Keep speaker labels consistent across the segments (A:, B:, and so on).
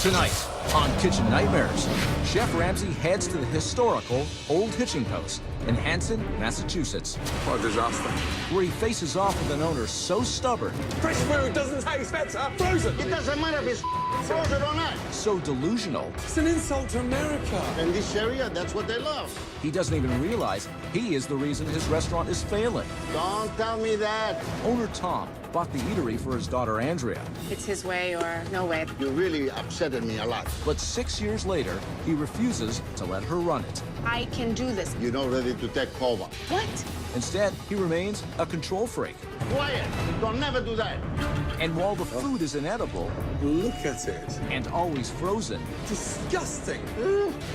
A: Tonight on Kitchen Nightmares, Chef Ramsay heads to the historical Old Hitching Post in Hanson, Massachusetts,
B: What a disaster.
A: where he faces off with an owner so stubborn,
B: Fresh food doesn't taste better. Frozen.
C: It doesn't matter if it's frozen or not.
A: so delusional,
B: It's an insult to America.
C: In this area, that's what they love.
A: he doesn't even realize he is the reason his restaurant is failing.
C: Don't tell me that.
A: Owner Tom bought the eatery for his daughter Andrea,
D: It's his way or no way.
C: You really upsetted me a lot.
A: but 6 years later, he refuses to let her run it.
D: I can do this.
C: You're not ready to take over.
D: What?
A: Instead, he remains a control freak.
C: Quiet. Don't never do that.
A: And while the food is inedible
B: Look at it.
A: and always frozen,
B: Disgusting.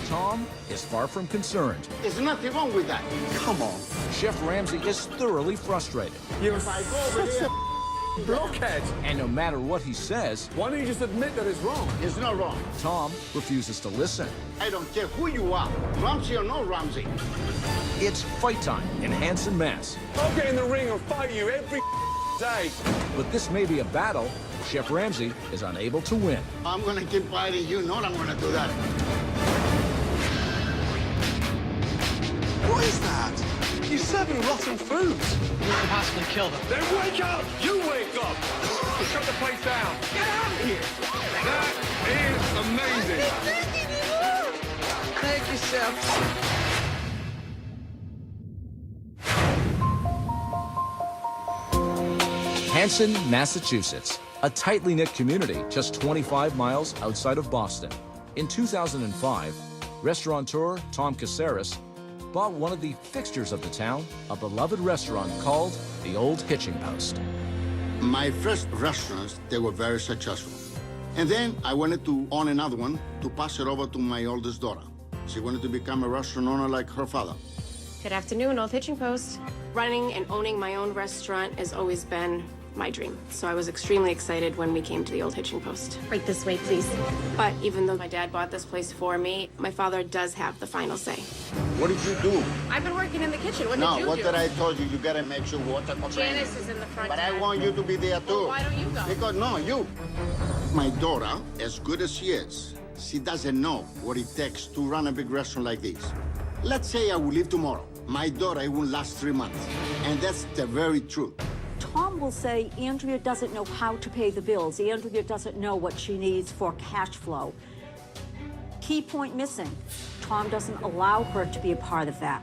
A: Tom is far from concerned.
C: There's nothing wrong with that.
B: Come on.
A: Chef Ramsay is thoroughly frustrated.
B: You're
C: If I go over
B: such
C: there,
B: a blockhead.
A: And no matter what he says,
B: Why don't you just admit that it's wrong?
C: it's not wrong.
A: Tom refuses to listen.
C: I don't care who you are, Ramsay or no Ramsay.
A: It's fight time in Hanson, Mass.
B: I'll get in the ring and fight you every day.
A: But this may be a battle Chef Ramsay is unable to win.
C: I'm gonna keep fighting you. Know I'm gonna do that.
B: What is that? You're serving rotten food.
E: You could possibly kill them.
B: Then wake up! You wake up! Shut the place down. Get out of here! That is amazing.
E: Thank you, Chef.
A: Hanson, Massachusetts, a tightly knit community just 25 miles outside of Boston. In 2005, restaurateur Tom Caceres bought one of the fixtures of the town, a beloved restaurant called the Old Hitching Post.
C: My first restaurants, they were very successful. And then I wanted to own another one to pass it over to my oldest daughter. She wanted to become a restaurant owner like her father.
D: Good afternoon, Old Hitching Post. Running and owning my own restaurant has always been my dream. So I was extremely excited when we came to the Old Hitching Post. Right this way, please. But even though my dad bought this place for me, my father does have the final say.
C: What did you do?
D: I've been working in the kitchen. What
C: No,
D: did you
C: what
D: do?
C: did I told you? You gotta make sure water comes in.
D: Janice is in the front.
C: But I
D: Dad.
C: want you to be there too.
D: Well, why don't you go?
C: Because, no, you. My daughter, as good as she is, she doesn't know what it takes to run a big restaurant like this. Let's say I will leave tomorrow. My daughter, it will last 3 months. And that's the very truth.
F: Tom will say Andrea doesn't know how to pay the bills. Andrea doesn't know what she needs for cash flow. Key point missing. Tom doesn't allow her to be a part of that.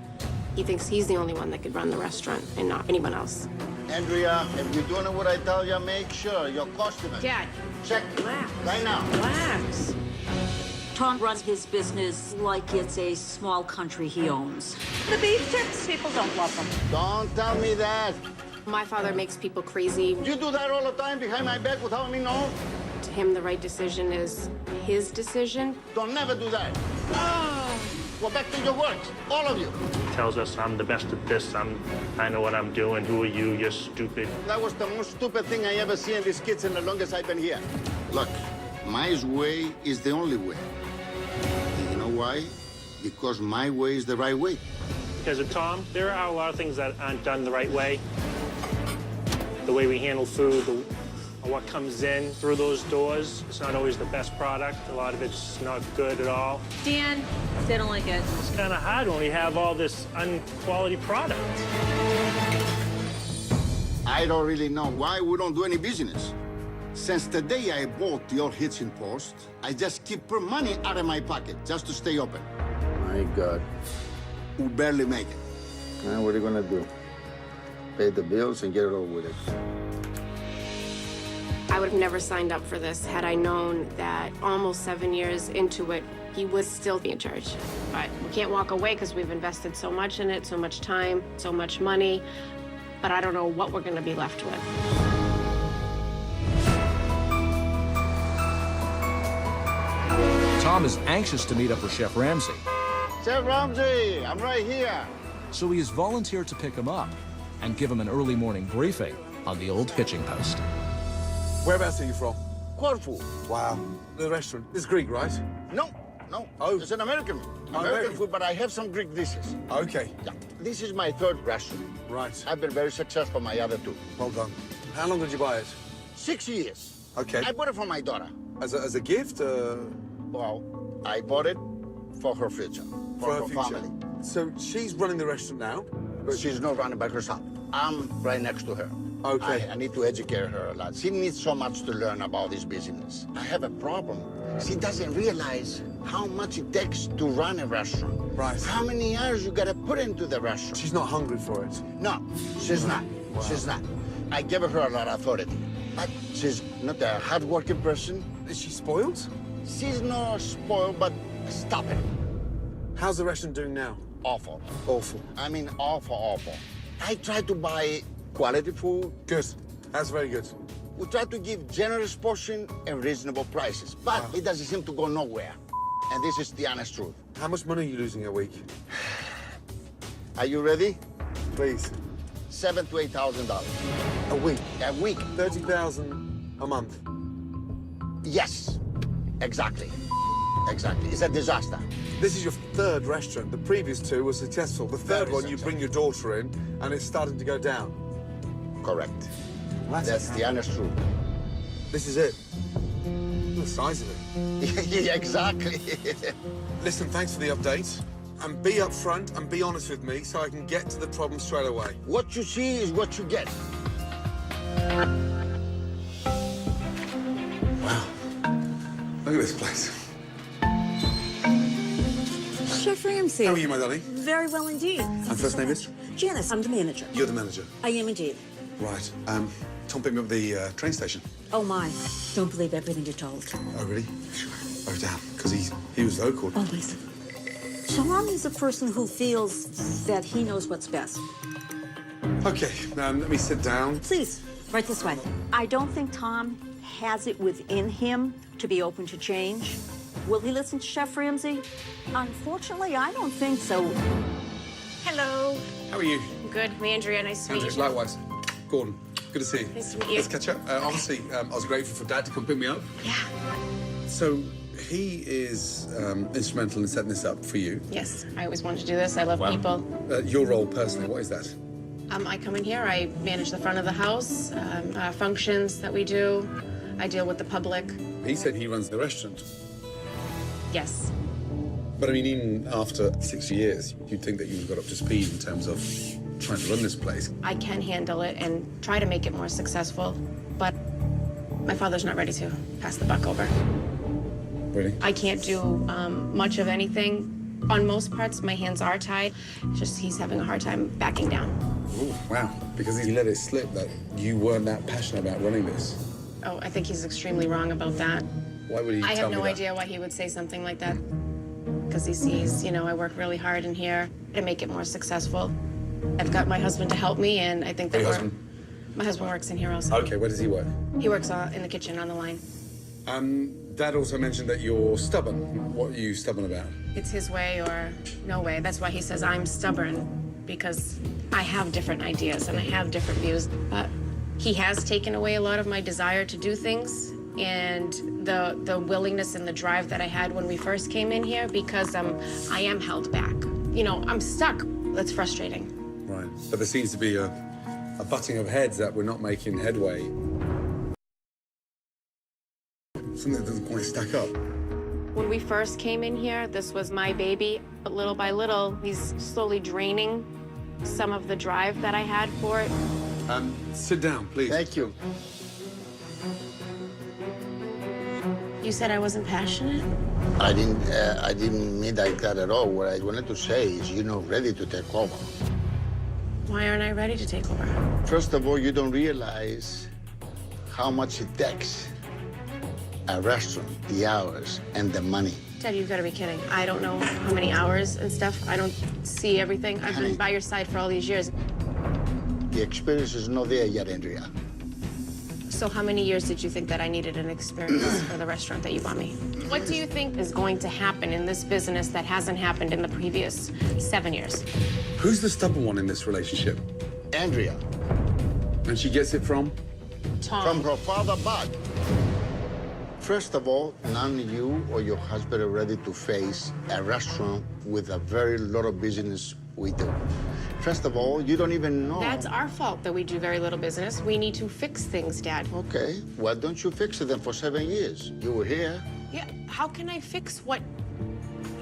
D: He thinks he's the only one that could run the restaurant and not anyone else.
C: Andrea, if you're doing what I tell you, make sure your customers
D: Dad,
C: check
D: relax.
C: right now.
D: Relax.
F: Tom runs his business like it's a small country he owns. The beef tips, people don't love them.
C: Don't tell me that.
D: My father makes people crazy.
C: You do that all the time behind my back without me knowing.
D: To him, the right decision is his decision.
C: Don't never do that. Go back to your work, all of you.
G: Tells us I'm the best at this, I know what I'm doing, who are you, you're stupid.
C: That was the most stupid thing I ever see in these kids in the longest I've been here. Look, my way is the only way. And you know why? Because my way is the right way.
G: Because of Tom, there are a lot of things that aren't done the right way. The way we handle food, what comes in through those doors, it's not always the best product. A lot of it's not good at all.
D: Dan, they don't like it.
G: It's kind of hard when we have all this unquality product.
C: I don't really know why we don't do any business. Since the day I bought the Old Hitching Post, I just keep put money out of my pocket just to stay open. My God. We barely make it. Now, what are you gonna do? Pay the bills and get it over with it.
D: I would have never signed up for this had I known that almost 7 years into it, he would still be in charge. But we can't walk away because we've invested so much in it, so much time, so much money. But I don't know what we're going to be left with.
A: Tom is anxious to meet up with Chef Ramsay,
C: Chef Ramsay, I'm right here.
A: so he has volunteered to pick him up and give him an early morning briefing on the Old Hitching Post.
B: Whereabouts are you from?
C: Corfu.
B: Wow. The restaurant. It's Greek, right?
C: No,
B: Oh.
C: it's an American.
B: Oh,
C: American
B: American.
C: food, but I have some Greek dishes.
B: Okay.
C: Yeah. This is my third restaurant.
B: Right.
C: I've been very successful my other two.
B: Well done. How long did you buy it?
C: 6 years.
B: Okay.
C: I bought it for my daughter.
H: As a gift?
C: Well, I bought it for her future, for her family.
H: So she's running the restaurant now?
C: But she's not running by herself. I'm right next to her.
H: Okay.
C: I need to educate her a lot. She needs so much to learn about this business. I have a problem. She doesn't realize how much it takes to run a restaurant.
H: Right.
C: How many hours you gotta put into the restaurant.
H: She's not hungry for it?
C: No, she's not.
H: Wow.
C: She's not. I gave her a lot of authority. But she's not a hard-working person.
H: Is she spoiled?
C: She's not spoiled, but stubborn.
H: How's the restaurant doing now?
C: Awful.
H: Awful.
C: I mean, awful, awful. I try to buy quality food.
H: Good. That's very good.
C: We try to give generous portion and reasonable prices, but it doesn't seem to go nowhere. And this is the honest truth.
H: How much money are you losing a week?
C: Are you ready?
H: Please.
C: $7,000 to $8,000.
H: A week?
C: A week.
H: 30,000 a month?
C: Yes, exactly. Exactly. It's a disaster.
H: This is your third restaurant. The previous two were successful. The third
C: Very
H: one, you bring your daughter in, and it's starting to go down.
C: Correct.
H: Well,
C: That's the honest truth.
H: This is it. The size of it.
C: Yeah, exactly.
H: Listen, thanks for the update. And be upfront and be honest with me so I can get to the problem straight away.
C: What you see is what you get.
H: Wow. Look at this place.
F: Chef Ramsay.
H: How are you, my darling?
F: Very well indeed.
H: And first name is?
F: Janice, I'm the manager.
H: You're the manager.
F: I am indeed.
H: Right. Tom picked me up at the train station.
F: Oh, my. Don't believe everything you're told.
H: Oh, really? Oh, damn. Because he was vocal.
F: Always. Tom is a person who feels that he knows what's best.
H: Okay, let me sit down.
F: Please, right this way. I don't think Tom has it within him to be open to change. Will he listen to Chef Ramsay? Unfortunately, I don't think so.
D: Hello.
H: How are you?
D: Good. Me, Andrea. Nice to meet you.
H: Likewise. Gordon, good to see you.
D: Nice to meet you.
H: Let's catch up. Obviously, I was grateful for Dad to come pick me up.
D: Yeah.
H: So, he is instrumental in setting this up for you.
D: Yes, I always wanted to do this. I love people.
H: Your role personally, what is that?
D: I come in here, I manage the front of the house, functions that we do. I deal with the public.
H: He said he runs the restaurant.
D: Yes.
H: But I mean, even after 6 years, you'd think that you've got up to speed in terms of trying to run this place.
D: I can handle it and try to make it more successful, but my father's not ready to pass the buck over.
H: Really?
D: I can't do much of anything. On most parts, my hands are tied. It's just he's having a hard time backing down.
H: Ooh, wow. Because he let it slip that you weren't that passionate about running this.
D: Oh, I think he's extremely wrong about that.
H: Why would he
D: I
H: tell
D: have
H: me
D: no
H: that?
D: idea why he would say something like that. Because he sees, you know, I work really hard in here to make it more successful. I've got my husband to help me, and I think that
H: Your
D: we're...
H: husband?
D: My husband works in here also.
H: Okay, where does he work?
D: He works in the kitchen on the line.
H: Dad also mentioned that you're stubborn. What are you stubborn about?
D: It's his way or no way. That's why he says I'm stubborn, because I have different ideas and I have different views. But he has taken away a lot of my desire to do things and the willingness and the drive that I had when we first came in here, because I am held back. You know, I'm stuck. That's frustrating.
H: Right. But there seems to be a butting of heads that we're not making headway. Something that doesn't quite stack up.
D: When we first came in here, this was my baby. But little by little, he's slowly draining some of the drive that I had for it.
H: Sit down, please.
C: Thank you.
D: You said I wasn't passionate?
C: I didn't mean like that at all. What I wanted to say is you're not ready to take over.
D: Why aren't I ready to take over?
C: First of all, you don't realize how much it takes. A restaurant, the hours, and the money.
D: Dad, you've got to be kidding. I don't know how many hours and stuff. I don't see everything. I've been by your side for all these years.
C: The experience is not there yet, Andrea.
D: So how many years did you think that I needed an experience for the restaurant that you bought me? What do you think is going to happen in this business that hasn't happened in the previous 7 years?
H: Who's the stubborn one in this relationship?
C: Andrea.
H: And she gets it from?
D: Tom.
C: From her father, Bud. First of all, none you or your husband are ready to face a restaurant with a very lot of business we do. First of all, you don't even know.
D: That's our fault that we do very little business. We need to fix things, Dad.
C: Okay, why don't you fix it then for 7 years? You were here.
D: Yeah, how can I fix what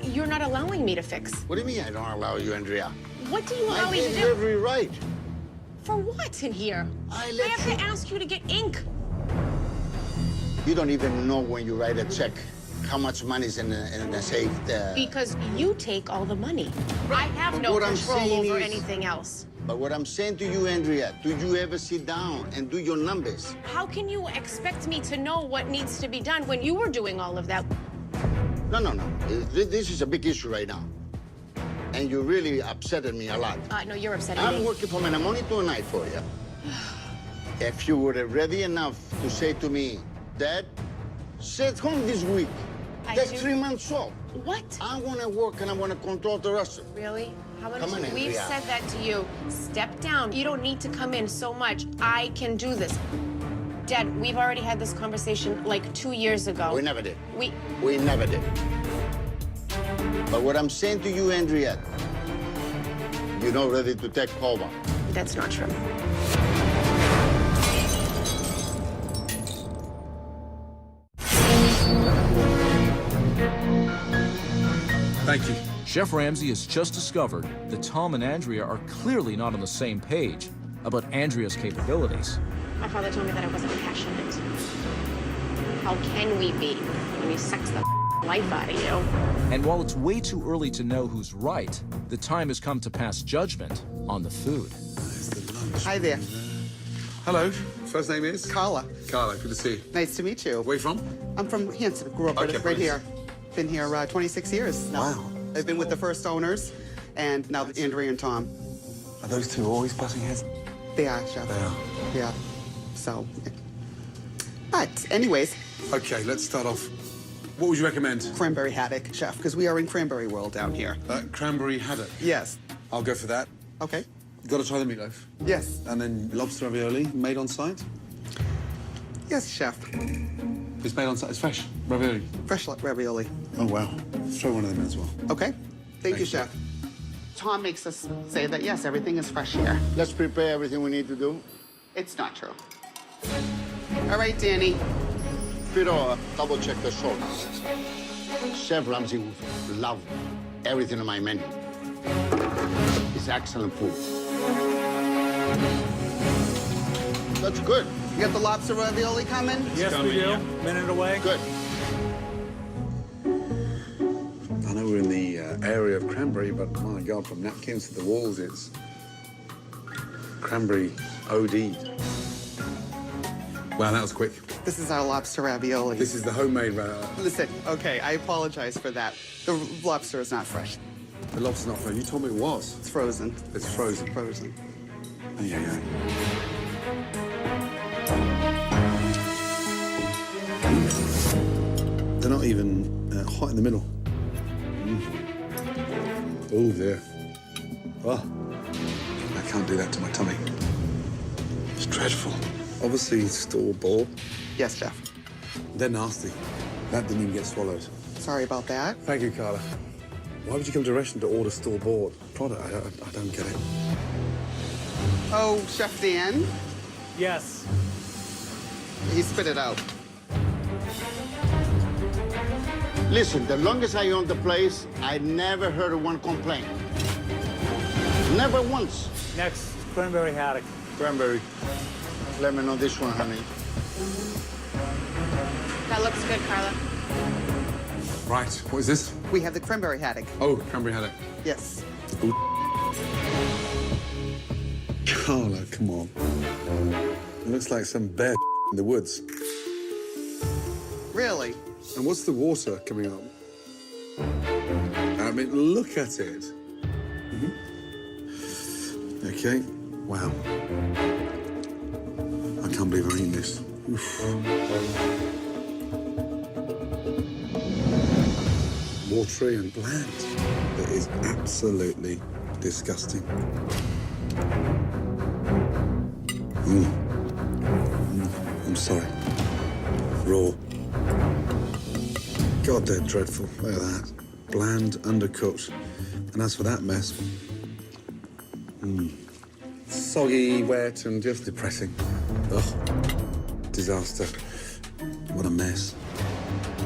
D: you're not allowing me to fix?
C: What do you mean I don't allow you, Andrea?
D: What do you allow
C: I
D: me to
C: gave
D: do?
C: you every right.
D: For what in here?
C: I
D: I
C: let
D: have
C: you-
D: to ask you to get ink.
C: You don't even know when you write a check how much money is in the safe there.
D: Because you take all the money. I have
C: But
D: no
C: what I'm
D: control
C: saying
D: over
C: is-
D: anything else.
C: But what I'm saying to you, Andrea, do you ever sit down and do your numbers?
D: How can you expect me to know what needs to be done when you were doing all of that?
C: No, no, no. This is a big issue right now. And you really upsetted me a lot.
D: No, you're upsetting
C: I'm
D: me.
C: working from morning to night for you. If you were ready enough to say to me, Dad, stay at home this week.
D: I
C: Take
D: do-
C: 3 months off.
D: What?
C: I want to work and I want to control the restaurant.
D: Really? How many
C: Come on,
D: times? We've
C: Andrea.
D: said that to you. Step down. You don't need to come in so much. I can do this. Dad, we've already had this conversation like 2 years ago.
C: We never did.
D: We...
C: We never did. But what I'm saying to you, Andrea, you're not ready to take over.
D: That's not true.
H: Thank you.
A: Chef Ramsay has just discovered that Tom and Andrea are clearly not on the same page about Andrea's capabilities.
D: My father told me that I wasn't passionate. How can we be when you sex the life out of you?
A: And while it's way too early to know who's right, the time has come to pass judgment on the food.
H: There's the lunch.
I: Hi there.
H: Hello. First name is?
I: Carla.
H: Carla, good to see you.
I: Nice to meet you.
H: Where you from?
I: I'm from Hanson. Grew up
H: Okay,
I: right
H: nice.
I: here. Been here 26 years now.
H: Wow.
I: I've been with the first owners, and now Andrea and Tom.
H: Are those two always butting heads?
I: They are, Chef.
H: They are.
I: Yeah. So, but anyways,
H: Okay, let's start off. What would you recommend?
I: cranberry haddock, Chef, because we are in cranberry world down here.
H: Cranberry haddock.
I: Yes.
H: I'll go for that.
I: Okay.
H: You've got to try the meatloaf.
I: Yes.
H: And then lobster ravioli, made on site.
I: Yes, Chef.
H: It's made on site. It's fresh ravioli.
I: Fresh ravioli.
H: Oh wow. Throw one of them in as well.
I: Okay. Thank you,
H: Thank you.
I: Chef. Tom makes us say that, yes, everything is fresh here.
C: Let's prepare everything we need to do.
I: It's not true. All right, Danny.
C: Pero, double check the salt. Chef Ramsay would love everything on my menu. It's excellent food. That's good.
I: You got the lobster ravioli coming?
J: Yes, we do. Minute away.
C: Good.
H: I know we're in the area of cranberry, but my God, from napkins to the walls, it's cranberry OD. Wow, that was quick.
I: This is our lobster ravioli.
H: This is the homemade.
I: Listen, okay, I apologize for that. The lobster is not fresh.
H: The lobster's not fresh. You told me it was.
I: It's frozen.
H: It's frozen.
I: Frozen.
H: Oh, yeah. They're not even hot in the middle. Oh, dear. Oh, I can't do that to my tummy. It's dreadful. Obviously, store-bought.
I: Yes, Chef.
H: They're nasty. That didn't even get swallowed.
I: Sorry about that.
H: Thank you, Carla. Why would you come to a restaurant to order store-bought product? I don't get it.
I: Oh, Chef Dan,
J: Yes.
I: he spit it out.
C: Listen, the longest I owned the place, I never heard one complaint. Never once.
J: Next, cranberry haddock.
C: Cranberry. Lemon on this one, honey.
D: That looks good, Carla.
H: Right, what is this?
I: We have the cranberry haddock.
H: Oh, cranberry haddock.
I: Yes.
H: Carla, come on. It looks like some bear in the woods.
I: Really?
H: And what's the water coming up? I mean, look at it. Okay, wow. I can't believe I'm eating this. Oof. Watery and bland. It is absolutely disgusting. I'm sorry. Raw. God, they're dreadful. Look at that. Bland, undercooked. And as for that mess, soggy, wet, and just depressing. Ugh. Disaster. What a mess.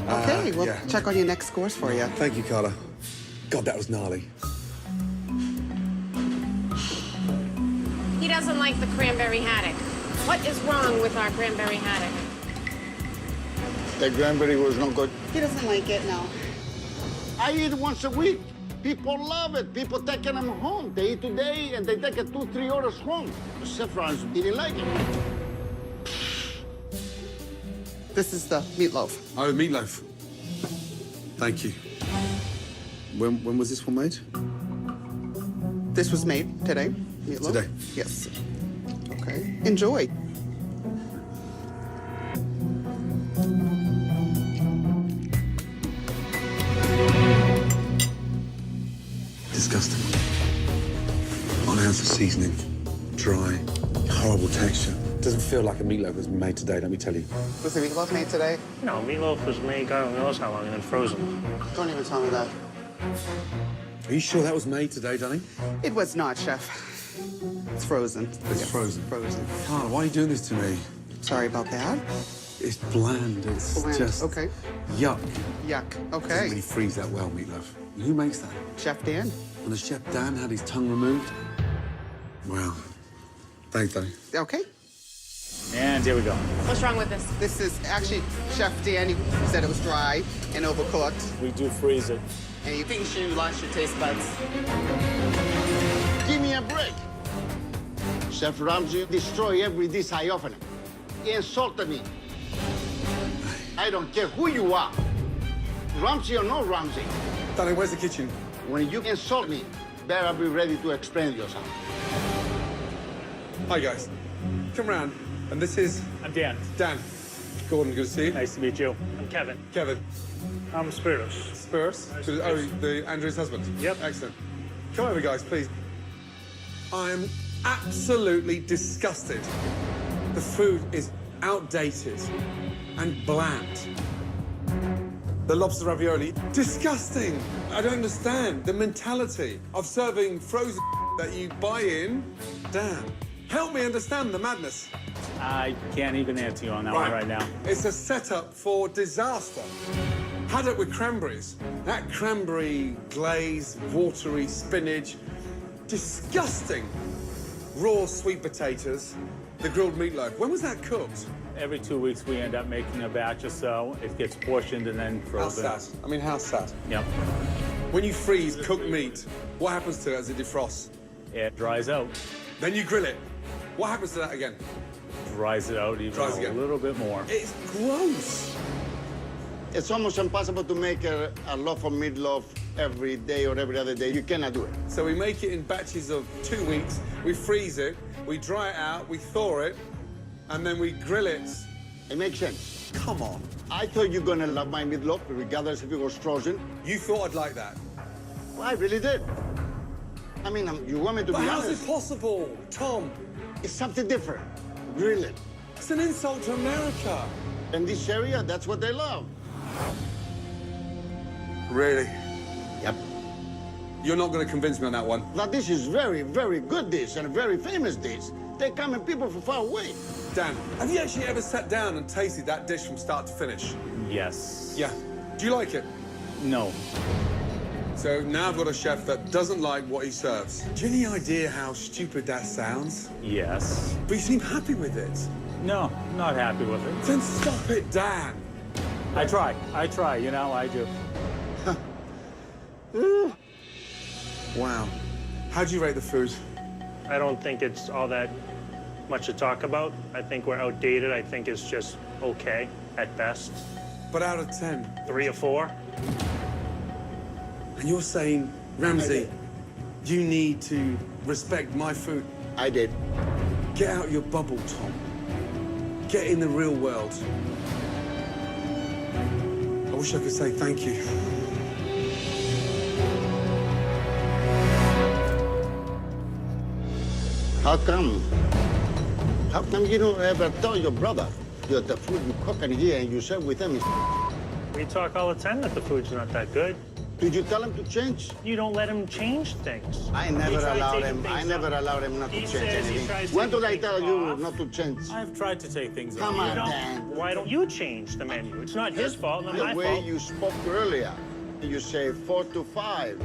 I: Okay, we'll
H: yeah.
I: check on your next course for you.
H: Thank you, Carla. God, that was gnarly.
D: He doesn't like the cranberry haddock. What is wrong with our cranberry haddock?
C: The cranberry was not good.
I: He doesn't like it, no.
C: I eat once a week. People love it. People taking them home. They eat today and they take it 2-3 orders home. Chef Franz didn't like it.
I: This is the meatloaf.
H: Oh, meatloaf. Thank you. When was this one made?
I: This was made today. Meatloaf?
H: Today?
I: Yes. Okay. Enjoy.
H: Disgusting. 1 ounce of seasoning. Dry. Horrible texture. Doesn't feel like a meatloaf that's been made today, let me tell you.
I: Was the meatloaf made today?
G: No, meatloaf was made God knows how long and then frozen.
I: Don't even tell me that.
H: Are you sure that was made today, Danny?
I: It was not, Chef. It's frozen.
H: It's
I: Yes,
H: frozen.
I: Frozen.
H: Carla, why are you doing this to me?
I: Sorry about that.
H: It's bland. It's
I: Bland.
H: just
I: Okay.
H: yuck.
I: Yuck.
H: Doesn't
I: Okay.
H: really freeze that well, meatloaf. Who makes that?
I: Chef Dan.
H: And the chef Dan had his tongue removed? Wow. Thanks, Danny.
I: Okay.
J: And here we go.
D: What's wrong with this?
I: This is actually Chef Dan. He said it was dry and overcooked.
J: We do freeze it.
I: And he thinks you lost your taste buds.
C: Give me a break. Chef Ramsay destroy every dish I offer him. He insulted me. I don't care who you are. Ramsay or no Ramsay.
H: Danny, where's the kitchen?
C: When you insult me, better be ready to explain yourself.
H: Hi, guys. Come round. And this is
J: I'm Dan.
H: Dan. Gordon, good to see you.
J: Nice to meet you.
G: I'm Kevin.
H: Kevin.
G: I'm Spiritus.
H: Spurs. Oh, the Andrew's husband.
G: Yep.
H: Excellent. Come over, guys, please. I'm absolutely disgusted. The food is outdated and bland. The lobster ravioli, disgusting. I don't understand the mentality of serving frozen that you buy in. Dan, help me understand the madness.
J: I can't even answer you on that one right now.
H: It's a setup for disaster. Haddock with cranberries. That cranberry glaze, watery spinach, disgusting. Raw sweet potatoes, the grilled meatloaf. When was that cooked?
J: Every 2 weeks, we end up making a batch or so. It gets portioned and then
H: How
J: frozen.
H: sad. I mean, how sad.
J: Yep.
H: When you freeze cooked meat, what happens to it as it defrosts?
J: It dries out.
H: Then you grill it. What happens to that again?
J: Dries it out even
H: Dries
J: a
H: again.
J: little bit more.
H: It's gross.
C: It's almost impossible to make a loaf of meatloaf every day or every other day. You cannot do it.
H: So we make it in batches of 2 weeks, we freeze it, we dry it out, we thaw it, and then we grill it.
C: It makes sense.
H: Come on.
C: I thought you're gonna love my meatloaf, regardless if it was frozen.
H: You thought I'd like that.
C: Well, I really did. I mean, you want me to
H: But
C: be
H: how's
C: honest?
H: it possible, Tom?
C: It's something different. Grill it.
H: It's an insult to America.
C: In this area, that's what they love.
H: Really?
C: Yep.
H: You're not going to convince me on that one.
C: Now, this is very, very good dish and a very famous dish. They come in people from far away.
H: Dan, have you actually ever sat down and tasted that dish from start to finish?
J: Yes.
H: Yeah. Do you like it?
J: No.
H: So now I've got a chef that doesn't like what he serves. Do you have any idea how stupid that sounds?
J: Yes.
H: But you seem happy with it.
J: No, not happy with it.
H: Then stop it, Dan.
J: I try, you know, I do.
H: Wow. How do you rate the food?
G: I don't think it's all that much to talk about. I think we're outdated. I think it's just okay at best.
H: But out of 10.
G: 3 or 4.
H: And you're saying, Ramsay, you need to respect my food.
C: I did.
H: Get out your bubble, Tom. Get in the real world. I wish I could say thank you.
C: How come? How come you don't ever tell your brother that the food you cook in here and you serve with them is...
G: We talk all the time that the food's not that good.
C: Did you tell him to change?
G: You don't let him change things.
C: I
G: He
C: never
G: tried
C: allowed
G: taking
C: him. I
G: things
C: never
G: off.
C: allowed him not to
G: He
C: change
G: says he
C: anything.
G: tries
C: When did I
G: taking
C: tell
G: things
C: you
G: off.
C: not to change?
J: I've tried to take things
C: Come
J: off.
C: on,
G: Don't-
C: Dan.
G: Why don't you change the menu? It's not his fault, not my
C: The way
G: fault.
C: you spoke earlier, you say 4 to 5.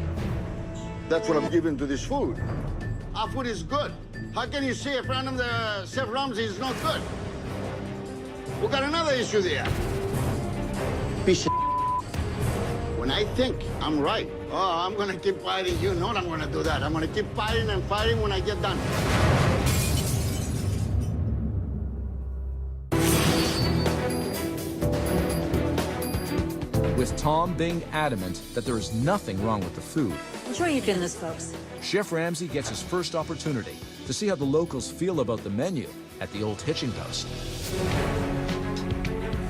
C: That's what I'm giving to this food. Our food is good. How can you say a friend of the Chef Ramsay is not good? We got another issue there. Piece of When I think I'm right, oh, I'm gonna keep fighting. You know I'm gonna do that. I'm gonna keep fighting and fighting when I get done.
A: With Tom being adamant that there is nothing wrong with the food,
F: I'm sure you've done this, folks.
A: Chef Ramsay gets his first opportunity to see how the locals feel about the menu at the Old Hitching Post.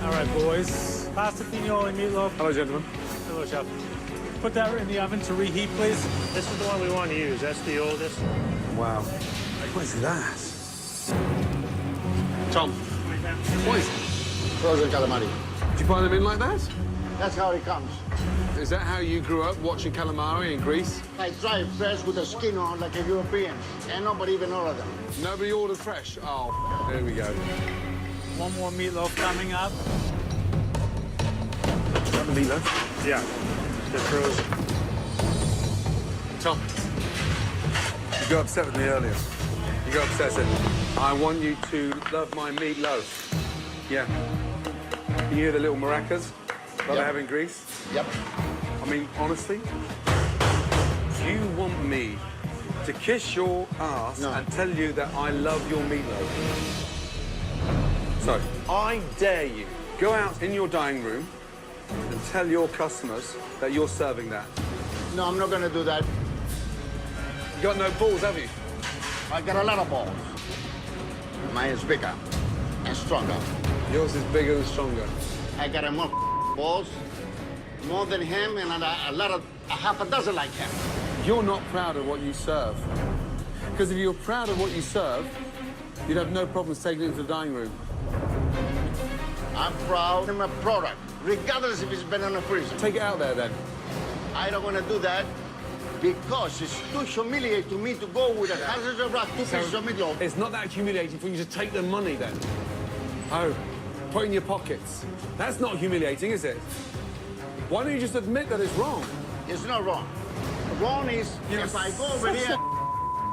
J: All right, boys. Pasta pinoli meatloaf.
H: Hello, gentlemen.
J: Hello, chef. Put that in the oven to reheat, please.
G: This is the one we want to use. That's the oldest.
H: Wow. What is that? Tom, what is it?
C: Frozen calamari.
H: Did you buy them in like that?
C: That's how it comes.
H: Is that how you grew up, watching calamari in Greece?
C: I try it fresh with the skin on like a European, and nobody even ordered them.
H: Nobody ordered fresh? Oh, there we go.
J: One more meatloaf coming up.
H: Is that the meatloaf?
G: Yeah, they're frozen.
H: Tom, you got upset with me earlier. You got obsessive. I want you to love my meatloaf. Yeah. Can you hear the little maracas that they have in Greece?
C: Yep.
H: I mean, honestly, you want me to kiss your ass and tell you that I love your meatloaf. So, I dare you, go out in your dining room and tell your customers that you're serving that.
C: No, I'm not gonna do that.
H: You got no balls, have you?
C: I got a lot of balls. Mine is bigger and stronger.
H: Yours is bigger and stronger.
C: I got more balls, more than him, and a half a dozen like him.
H: You're not proud of what you serve. Because if you were proud of what you serve, you'd have no problems taking it into the dining room.
C: I'm proud of my product, regardless if it's been in the freezer.
H: Take it out there, then.
C: I don't want to do that because it's too humiliating to me to go with a hundred of wrap, 2 pieces of meatloaf.
H: It's not that humiliating for you to take the money, then. Oh, put it in your pockets. That's not humiliating, is it? Why don't you just admit that it's wrong?
C: It's not wrong. Wrong is if I go over here.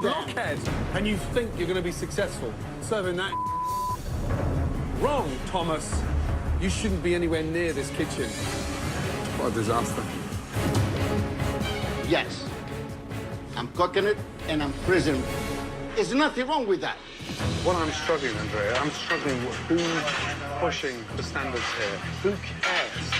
H: Blockhead, and you think you're going to be successful serving that. Wrong, Thomas. You shouldn't be anywhere near this kitchen. What a disaster.
C: Yes, I'm cooking it and I'm freezing. There's nothing wrong with that.
H: What I'm struggling, Andrea, I'm struggling with who's pushing the standards here. Who cares?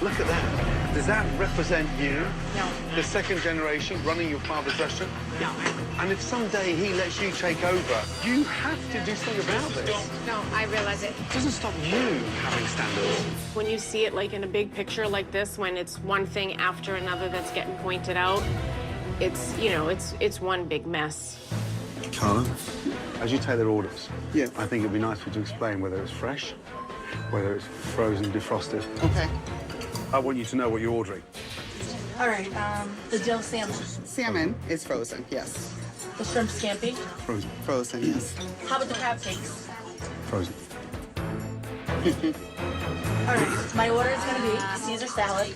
H: Look at that. Does that represent you?
D: No.
H: The second generation running your father's restaurant?
D: No.
H: And if someday he lets you take over, you have to do something about this.
D: No, I realize it.
H: It doesn't stop you having standards.
D: When you see it like in a big picture like this, when it's one thing after another that's getting pointed out, it's, you know, it's one big mess.
H: Carla, as you take their orders, I think it'd be nice for you to explain whether it's fresh, whether it's frozen, defrosted.
I: Okay.
H: I want you to know what you're ordering.
K: All right, the dill salmon,
I: Salmon is frozen, yes.
K: the shrimp scampi.
H: Frozen.
I: Frozen, yes.
K: How about the crab cakes?
H: Frozen.
K: All right, my order is gonna be Caesar salad,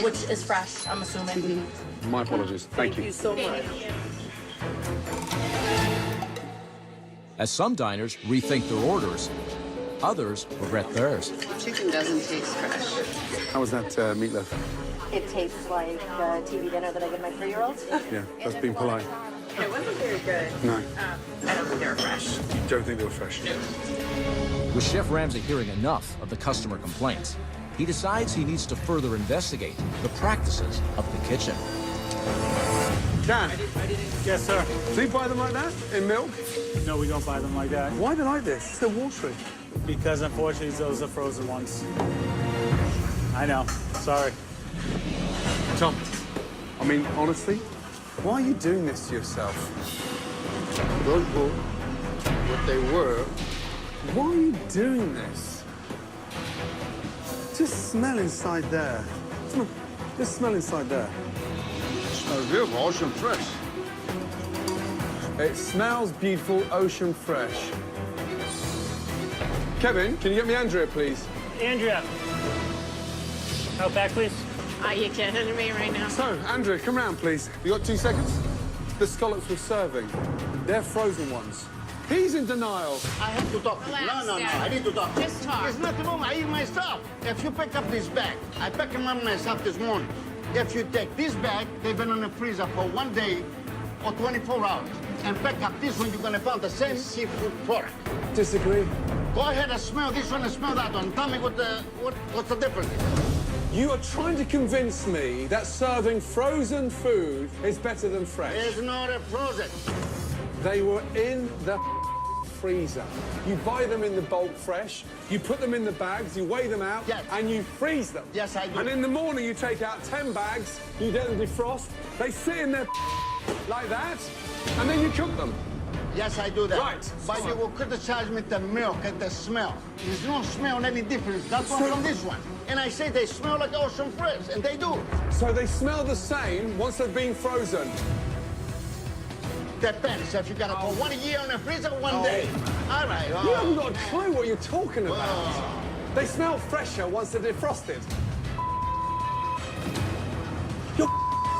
K: which is fresh, I'm assuming.
H: My apologies. Thank you.
K: so much.
A: As some diners rethink their orders, others regret theirs.
I: Chicken doesn't taste fresh.
H: How was that meatloaf?
F: It tastes like the TV dinner that I give my 3-year-olds.
H: Yeah, that's being polite.
K: It wasn't very good.
H: No,
K: I don't think they were fresh.
H: don't think they were fresh.
A: With Chef Ramsay hearing enough of the customer complaints, he decides he needs to further investigate the practices of the kitchen.
H: Dan,
J: Yes, sir.
H: do you buy them like that, in milk?
J: No, we don't buy them like that.
H: Why are they like this? It's so watery.
J: Because unfortunately, those are frozen ones. I know. Sorry.
H: Tom, I mean, honestly, why are you doing this to yourself?
C: Those books, what they were,
H: Why are you doing this? Just smell inside there. this smell inside there?
C: Smells beautiful, ocean fresh.
H: It smells beautiful, ocean fresh. Kevin, can you get me Andrea, please?
G: Andrea. Out back, please.
D: Are you kidding me right now?
H: So, Andrea, come round, please. You got 2 seconds? The scallops we're serving, they're frozen ones. He's in denial.
C: I have to talk to you.
D: Relax,
C: No,
D: Dad.
C: I need to talk.
D: Just talk.
C: It's nothing wrong. I eat my stuff. If you pick up this bag, I picked them up myself this morning. If you take this bag, they've been in the freezer for 1 day or 24 hours. And pick up this one, you're gonna find the same seafood product.
H: Disagree.
C: Go ahead and smell this one and smell that one. Tell me what's the difference.
H: You are trying to convince me that serving frozen food is better than fresh.
C: It's not a frozen.
H: They were in the freezer. You buy them in the bulk fresh, you put them in the bags, you weigh them out,
C: Yes.
H: and you freeze them.
C: Yes, I do.
H: And in the morning, you take out 10 bags, you get them defrost, they sit in there like that, and then you cook them.
C: Yes, I do that.
H: Right.
C: But you will criticize me the milk and the smell. There's no smell any difference. That's one from this one. And I say they smell like ocean fresh, and they do.
H: So they smell the same once they've been frozen.
C: Depends. If you got to put 1 year in the freezer, 1 day. All right.
H: You haven't got a clue what you're talking about. They smell fresher once they're defrosted. You're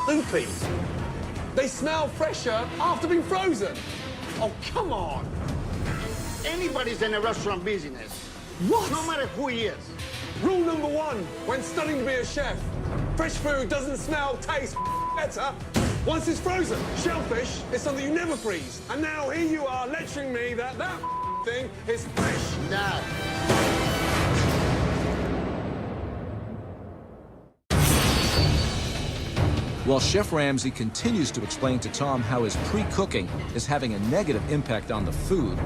H: loopy. They smell fresher after being frozen. Oh, come on.
C: Anybody's in a restaurant business.
H: What?
C: No matter who he is.
H: Rule number 1, when studying to be a chef, fresh food doesn't smell, taste better once it's frozen. Shellfish is something you never freeze. And now here you are lecturing me that thing is fresh.
C: Nah.
A: While Chef Ramsay continues to explain to Tom how his pre-cooking is having a negative impact on the food,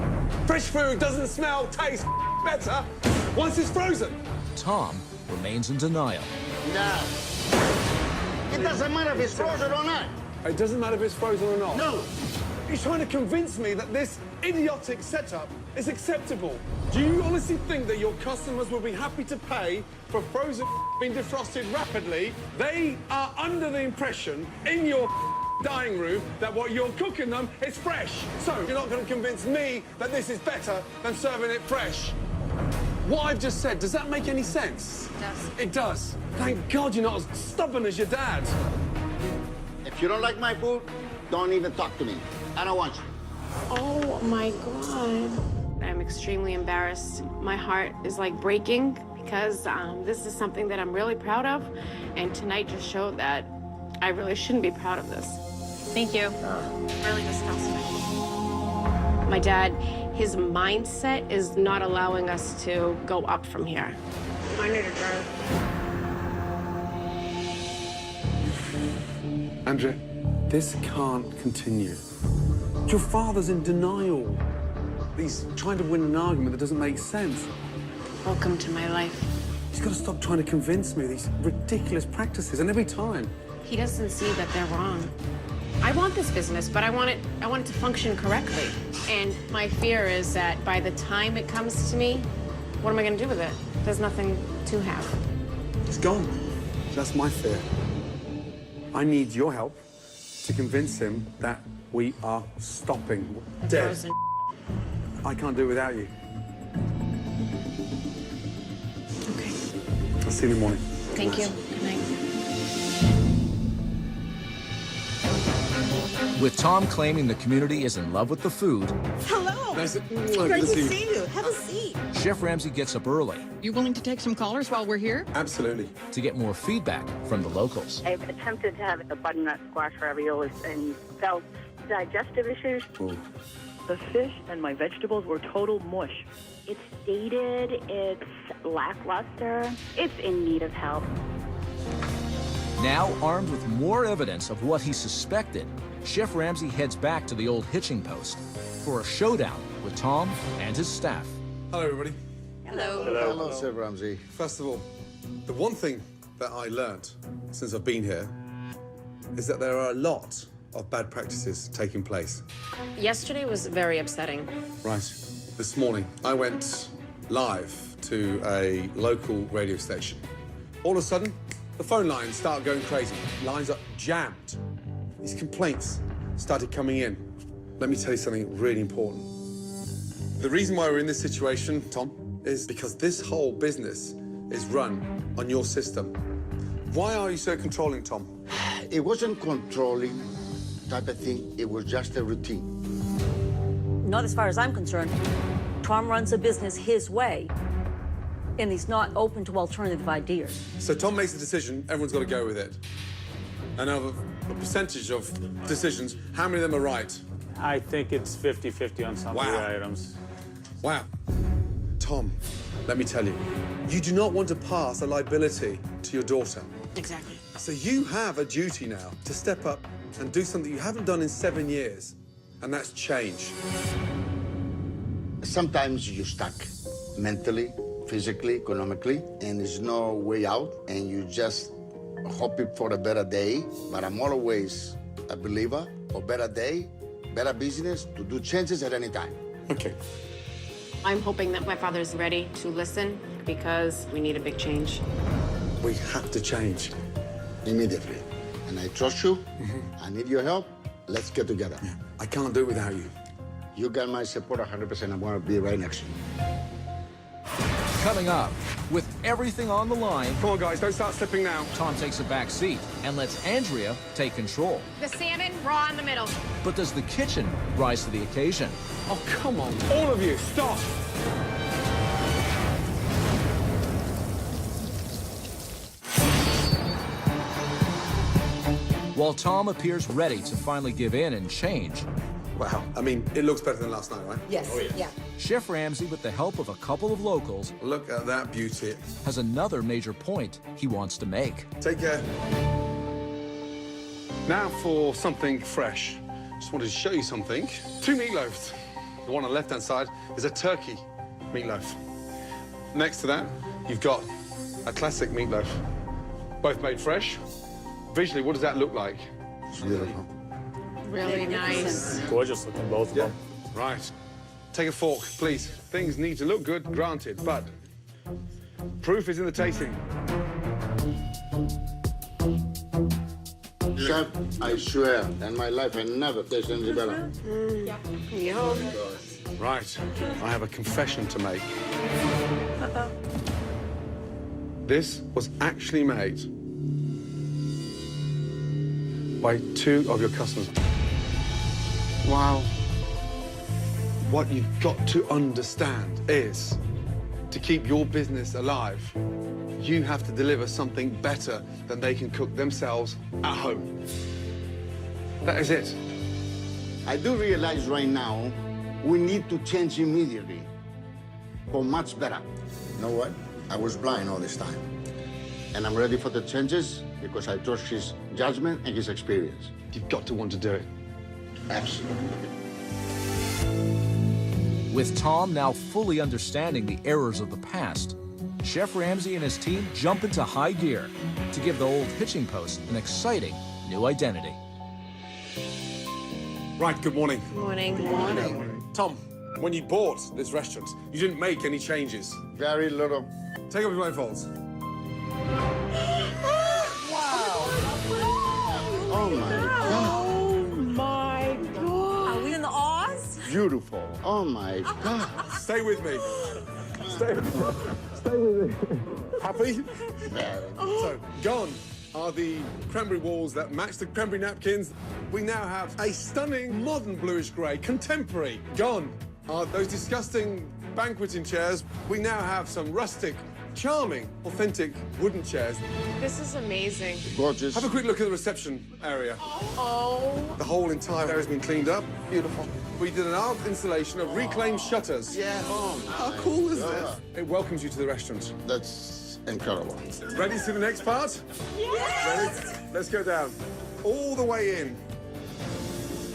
H: Fresh food doesn't smell, taste better once it's frozen.
A: Tom remains in denial.
C: Nah. It doesn't matter if it's frozen or not.
H: It doesn't matter if it's frozen or not.
C: No.
H: He's trying to convince me that this idiotic setup is acceptable. Do you honestly think that your customers will be happy to pay for frozen being defrosted rapidly? They are under the impression in your dining room that what you're cooking them is fresh. So you're not going to convince me that this is better than serving it fresh. What I've just said, does that make any sense?
D: It does.
H: It does. Thank God you're not as stubborn as your dad.
C: If you don't like my food, don't even talk to me. I don't want you.
D: Oh my God. I'm extremely embarrassed. My heart is like breaking because this is something that I'm really proud of. And tonight just showed that I really shouldn't be proud of this. Thank you. Really disgusting. My dad, his mindset is not allowing us to go up from here. I need a drink.
H: Andrea, this can't continue. Your father's in denial. He's trying to win an argument that doesn't make sense.
D: Welcome to my life.
H: He's got to stop trying to convince me of these ridiculous practices, and every time.
D: He doesn't see that they're wrong. I want this business, but I want it to function correctly. And my fear is that by the time it comes to me, what am I going to do with it? There's nothing to have.
H: It's gone. That's my fear. I need your help to convince him that we are stopping.
D: The
H: Dead.
D: frozen.
H: I can't do it without you.
D: Okay.
H: I'll see you in the morning.
D: Thank you. Good night.
A: With Tom claiming the community is in love with the food,
L: Hello.
H: Nice to,
L: Great to see you. Have a seat.
A: Chef Ramsay gets up early
L: You willing to take some callers while we're here?
H: Absolutely.
A: to get more feedback from the locals.
M: I've attempted to have the butternut squash raviolis and felt digestive issues.
H: Ooh.
M: The fish and my vegetables were total mush. It's dated, it's lackluster, it's in need of help.
A: Now, armed with more evidence of what he suspected, Chef Ramsay heads back to the old hitching post for a showdown with Tom and his staff.
H: Hello, everybody.
C: Hello, Chef Ramsay.
H: First of all, the one thing that I learned since I've been here is that there are a lot of bad practices taking place.
D: Yesterday was very upsetting.
H: Right. This morning, I went live to a local radio station. All of a sudden, the phone lines start going crazy. Lines are jammed. These complaints started coming in. Let me tell you something really important. The reason why we're in this situation, Tom, is because this whole business is run on your system. Why are you so controlling, Tom?
C: It wasn't controlling type of thing. It was just a routine.
F: Not as far as I'm concerned. Tom runs a business his way, and he's not open to alternative ideas.
H: So Tom makes a decision, everyone's got to go with it. And out of a percentage of decisions, how many of them are right?
J: I think it's 50-50 on some of the
H: Wow.
J: items.
H: Wow. Tom, let me tell you, you do not want to pass a liability to your daughter.
L: Exactly.
H: So you have a duty now to step up and do something you haven't done in 7 years, and that's change.
C: Sometimes you're stuck mentally, physically, economically, and there's no way out, and you just hoping for a better day. But I'm always a believer of better day, better business, to do changes at any time.
H: Okay.
D: I'm hoping that my father's ready to listen because we need a big change.
H: We have to change.
C: Immediately. And I trust you. I need your help. Let's get together.
H: Yeah. I can't do it without you.
C: You got my support 100%. I'm going to be right next to you.
A: Coming up, with everything on the line,
H: Come on, guys, don't start slipping now.
A: Tom takes a back seat and lets Andrea take control.
D: The salmon raw in the middle.
A: But does the kitchen rise to the occasion?
H: Oh, come on. All of you, stop.
A: While Tom appears ready to finally give in and change,
H: Wow. I mean, it looks better than last night, right?
L: Yes.
H: Oh, yeah.
L: Yeah.
A: Chef Ramsay, with the help of a couple of locals,
H: Look at that beauty.
A: has another major point he wants to make.
H: Take care. Now for something fresh. Just wanted to show you something. 2 meatloaves. The one on the left-hand side is a turkey meatloaf. Next to that, you've got a classic meatloaf. Both made fresh. Visually, what does that look like?
C: It's beautiful.
D: Really nice.
J: Gorgeous looking, both of them.
H: Right. Take a fork, please. Things need to look good, granted, but proof is in the tasting.
C: Chef, I swear, in my life, I never tasted anything better.
D: Yum.
H: Right. I have a confession to make. This was actually made by 2 of your customers. Wow. What you've got to understand is, to keep your business alive, you have to deliver something better than they can cook themselves at home. That is it.
C: I do realize right now we need to change immediately for much better. You know what? I was blind all this time. And I'm ready for the changes because I trust his judgment and his experience.
H: You've got to want to do it.
C: Absolutely.
A: With Tom now fully understanding the errors of the past, Chef Ramsay and his team jump into high gear to give the old hitching post an exciting new identity.
H: Right, good morning.
D: Good morning.
H: Tom, when you bought this restaurant, you didn't make any changes.
C: Very little.
H: Take off your blindfolds.
C: Oh my God.
L: Oh my God.
F: Are we in the Oz?
C: Beautiful. Oh my God.
H: Stay with me. Stay with me. Stay with me. Happy? So, gone are the cranberry walls that match the cranberry napkins. We now have a stunning modern bluish grey, contemporary. Gone are those disgusting banqueting chairs. We now have some rustic, charming, authentic wooden chairs.
D: This is amazing.
C: Gorgeous.
H: Have a quick look at the reception area.
D: Oh.
H: The whole entire area has been cleaned up. Beautiful. We did an art installation of reclaimed shutters.
C: Yeah. Oh,
H: How cool is
C: God.
H: this? It welcomes you to the restaurant.
C: That's incredible.
H: Ready to see the next part?
L: Yes.
H: Ready? Let's go down. All the way in.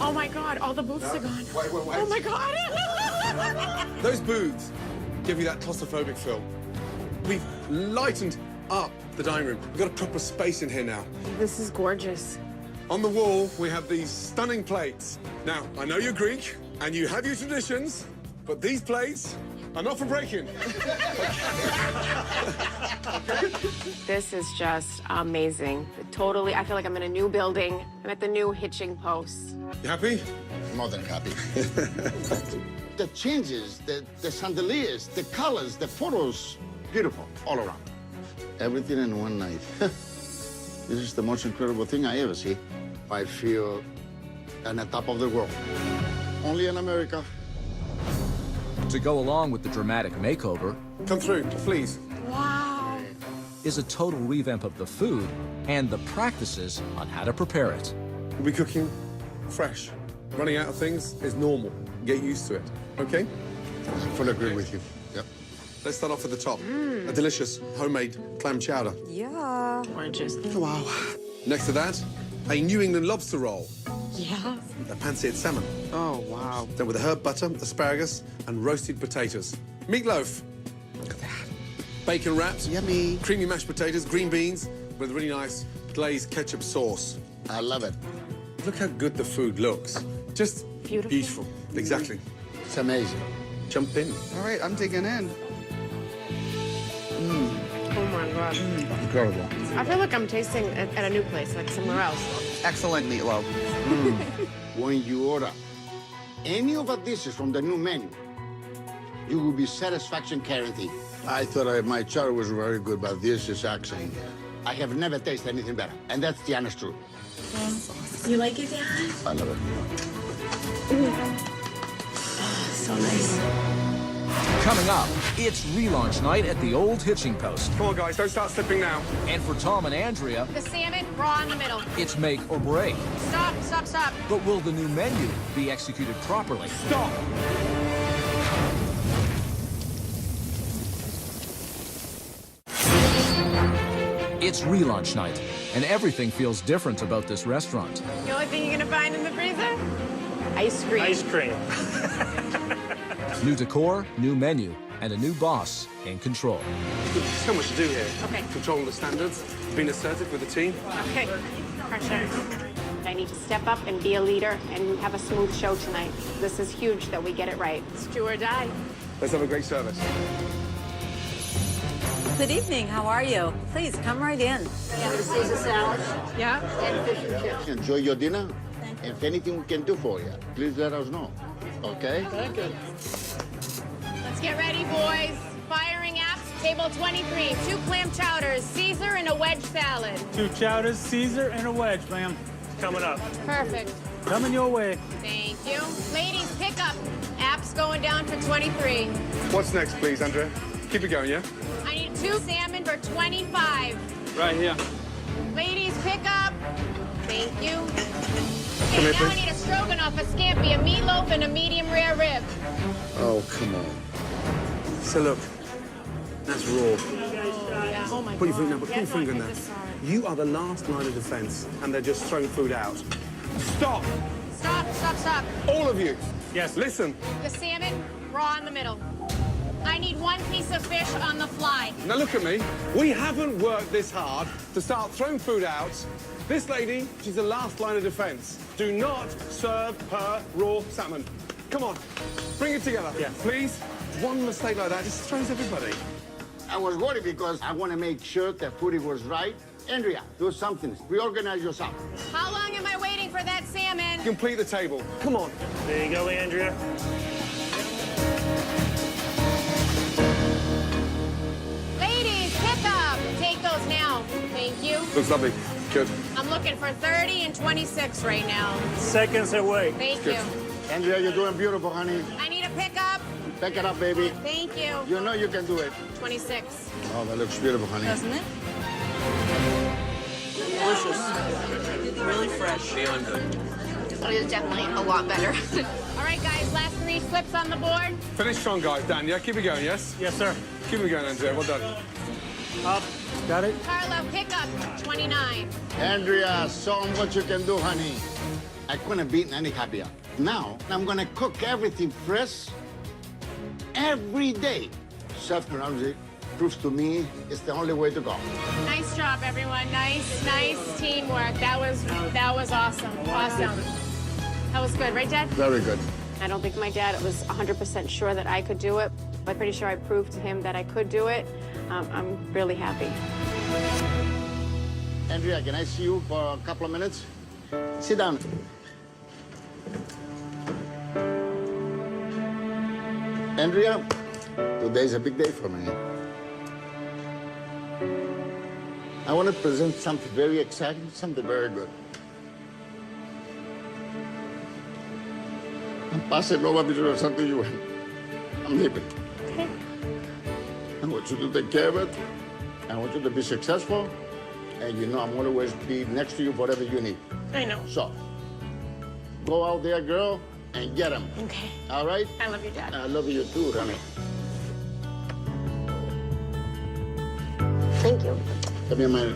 D: Oh my God, all the booths are gone.
H: Wait.
D: Oh my God.
H: Those booths give you that claustrophobic feel. We've lightened up the dining room. We've got a proper space in here now.
D: This is gorgeous.
H: On the wall, we have these stunning plates. Now, I know you're Greek, and you have your traditions, but these plates I'm not for breaking.
D: This is just amazing. Totally, I feel like I'm in a new building. I'm at the new hitching post.
H: You happy?
C: More than happy. The changes, the chandeliers, the colors, the photos, beautiful all around. Everything in one night. This is the most incredible thing I ever see. I feel on the top of the world. Only in America.
A: To go along with the dramatic makeover
H: Come through, please.
D: Wow.
A: is a total revamp of the food and the practices on how to prepare it.
H: We'll be cooking fresh. Running out of things is normal. Get used to it, okay?
C: I fully agree with you. Yep.
H: Let's start off at the top. A delicious homemade clam chowder.
F: Yeah.
D: Gorgeous.
H: Wow. Next to that, a New England lobster roll.
F: Yeah.
H: A pan-seared salmon.
I: Oh, wow.
H: Then with herb butter, asparagus, and roasted potatoes. Meatloaf. Look at that. Bacon wrapped.
I: Yummy.
H: Creamy mashed potatoes, green beans, with a really nice glazed ketchup sauce.
C: I love it.
H: Look how good the food looks. Just
D: Beautiful.
H: beautiful. Exactly.
C: It's amazing.
H: Jump in.
I: All right, I'm digging in.
D: Oh my God.
C: Incredible.
D: I feel like I'm tasting at a new place, like somewhere else.
I: Excellent meatloaf.
C: When you order any of the dishes from the new menu, you will be satisfaction guaranteed. I thought my chowder was very good, but this is excellent. I have never tasted anything better, and that's the honest truth.
D: You like it, Dad?
C: I love it.
D: So nice.
A: Coming up, it's relaunch night at the old hitching post.
H: Come on, guys, don't start slipping now.
A: And for Tom and Andrea,
D: The salmon, raw in the middle.
A: it's make or break.
D: Stop, stop, stop.
A: But will the new menu be executed properly?
H: Stop!
A: It's relaunch night, and everything feels different about this restaurant.
D: The only thing you're gonna find in the freezer? Ice cream.
G: Ice cream.
A: New decor, new menu, and a new boss in control.
H: So much to do here.
D: Okay.
H: Controlling the standards, being assertive with the team.
D: Okay. Pressure. I need to step up and be a leader and have a smooth show tonight. This is huge that we get it right. It's do or die.
H: Let's have a great service.
F: Good evening. How are you? Please come right in.
L: Caesar salad
D: Yeah?
L: and fish and chips.
C: Enjoy your dinner. If anything we can do for you, please let us know. Okay?
L: Thank you.
D: Let's get ready, boys. Firing apps, table 23. 2 clam chowders, Caesar, and a wedge salad.
J: 2 chowders, Caesar, and a wedge, ma'am.
G: Coming up.
D: Perfect.
J: Coming your way.
D: Thank you. Ladies, pick up. Apps going down for 23.
H: What's next, please, Andrea? Keep it going, yeah?
D: I need 2 salmon for 25.
J: Right here.
D: Ladies, pick up. Thank you.
H: Come
D: Okay,
H: here,
D: now I
H: please.
D: need a stroganoff, a scampi, a meatloaf, and a medium rare rib.
C: Oh, come on.
H: So look, that's raw.
D: Yeah. Oh my
H: Put your
D: God.
H: finger, no, but put your
D: Yes,
H: finger in
D: I
H: there.
D: just saw it.
H: You are the last line of defense, and they're just throwing food out. Stop!
D: Stop, stop, stop.
H: All of you.
J: Yes.
H: Listen.
D: The salmon, raw in the middle. I need 1 piece of fish on the fly.
H: Now look at me. We haven't worked this hard to start throwing food out. This lady, she's the last line of defense. Do not serve her raw salmon. Come on, bring it together.
J: Yeah.
H: Please. One mistake like that just throws everybody.
C: I was worried because I want to make sure the food was right. Andrea, do something. Reorganize yourself.
D: How long am I waiting for that salmon?
H: Complete the table. Come on.
G: There you go, Andrea.
D: Ladies, pick up. Take those now. Thank you.
H: Looks lovely. Good.
D: I'm looking for 30 and 26 right now.
G: Seconds away.
D: Thank
H: Good.
D: you.
C: Andrea, you're doing beautiful, honey.
D: I need a pickup.
C: Pick it up, baby.
D: Thank you.
C: You know you can do it.
D: 26.
C: Oh, that looks beautiful, honey.
F: Doesn't it?
L: Delicious. Really fresh.
D: It is definitely a lot better. All right, guys, last 3 slips on the board.
H: Finish strong, guys. Dan, yeah? Keep it going, yes?
J: Yes, sir.
H: Keep it going, Andrea. Well done.
J: Up. Got it?
D: Carlo, pick up. 29.
C: Andrea, show 'em what you can do, honey. I couldn't be any happier. Now, I'm gonna cook everything fresh every day. Chef Ramsay proves to me it's the only way to go.
D: Nice job, everyone. Nice teamwork. That was awesome. Awesome. That was good, right, Dad?
C: Very good.
D: I don't think my dad was 100% sure that I could do it, I'm pretty sure I proved to him that I could do it. I'm really happy.
C: Andrea, can I see you for a couple of minutes? Sit down. Andrea, today's a big day for me. I want to present something very exciting, something very good. I'm passing over because of something you want. I'm leaving.
D: Okay.
C: I want you to take care of it. I want you to be successful. And you know I'm always be next to you for whatever you need.
D: I know.
C: So, go out there, girl, and get him.
D: Okay.
C: All right?
D: I love you, Dad.
C: I love you too, honey.
D: Thank you.
C: Come here, my...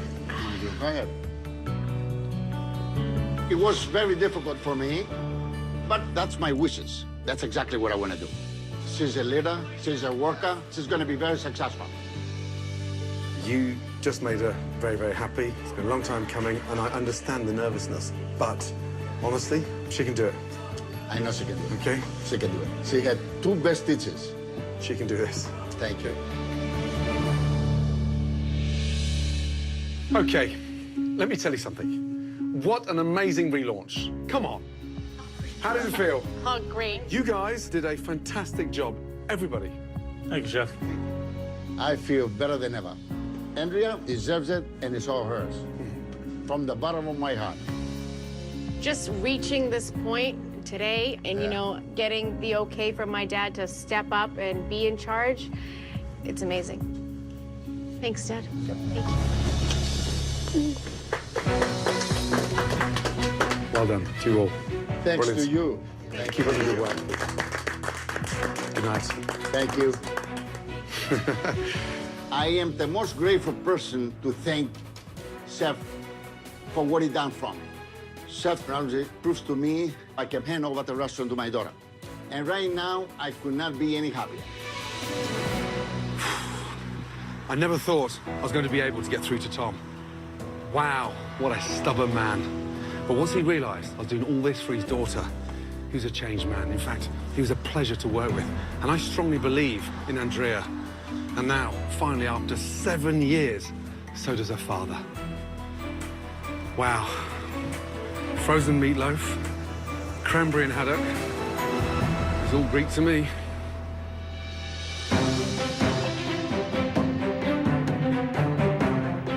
C: Go ahead. It was very difficult for me, but that's my wishes. That's exactly what I want to do. She's a leader, she's a worker, she's going to be very successful.
H: You just made her very, very happy. It's been a long time coming, and I understand the nervousness. But honestly, she can do it.
C: I know she can do it.
H: Okay?
C: She can do it. She had two best teachers.
H: She can do this.
C: Thank you.
H: Okay, let me tell you something. What an amazing relaunch. Come on. How did it feel?
D: Oh, great.
H: You guys did a fantastic job. Everybody.
J: Thank you, Chef.
C: I feel better than ever. Andrea deserves it, and it's all hers. From the bottom of my heart.
D: Just reaching this point today and, you know, getting the okay from my dad to step up and be in charge, it's amazing. Thanks, Dad. Thank you.
H: Well done to you all.
C: Thanks
H: Brilliant.
C: to you.
H: Keep up the good work. Good night.
C: Thank you. I am the most grateful person to thank Chef for what he done for me. Chef Ramsay proves to me I can hand over the restaurant to my daughter. And right now, I could not be any happier.
H: I never thought I was going to be able to get through to Tom. Wow, what a stubborn man. But once he realized I was doing all this for his daughter, he was a changed man. In fact, he was a pleasure to work with. And I strongly believe in Andrea. And now, finally, after 7 years, so does her father. Wow. Frozen meatloaf, cranberry and haddock. It's all Greek to me.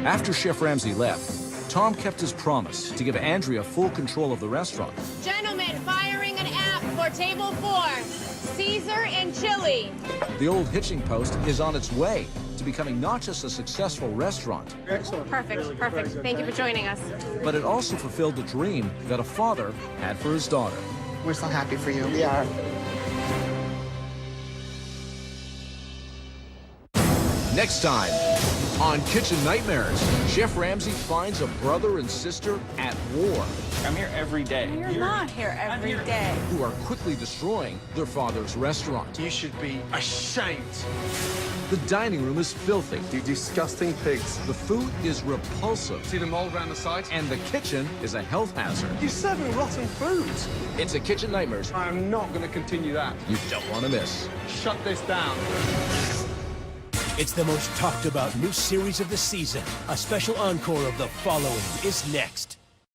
A: After Chef Ramsay left, Tom kept his promise to give Andrea full control of the restaurant.
D: Gentlemen, firing an app for table 4. Caesar and chili.
A: The old hitching post is on its way to becoming not just a successful restaurant,
D: Perfect, perfect. Thank you for joining us.
A: but it also fulfilled the dream that a father had for his daughter.
I: We're so happy for you.
C: We are.
A: Next time on Kitchen Nightmares, Chef Ramsay finds a brother and sister at war
E: I'm here every day.
K: You're not here every day.
A: who are quickly destroying their father's restaurant.
H: You should be ashamed.
A: The dining room is filthy.
H: You disgusting pigs.
A: The food is repulsive.
H: See the mold around the side?
A: And the kitchen is a health hazard.
H: You're serving rotten food.
A: It's a Kitchen Nightmares
H: I am not going to continue that.
A: you don't want to miss.
H: Shut this down.
N: It's the most talked about new series of the season. A special encore of The Following is next.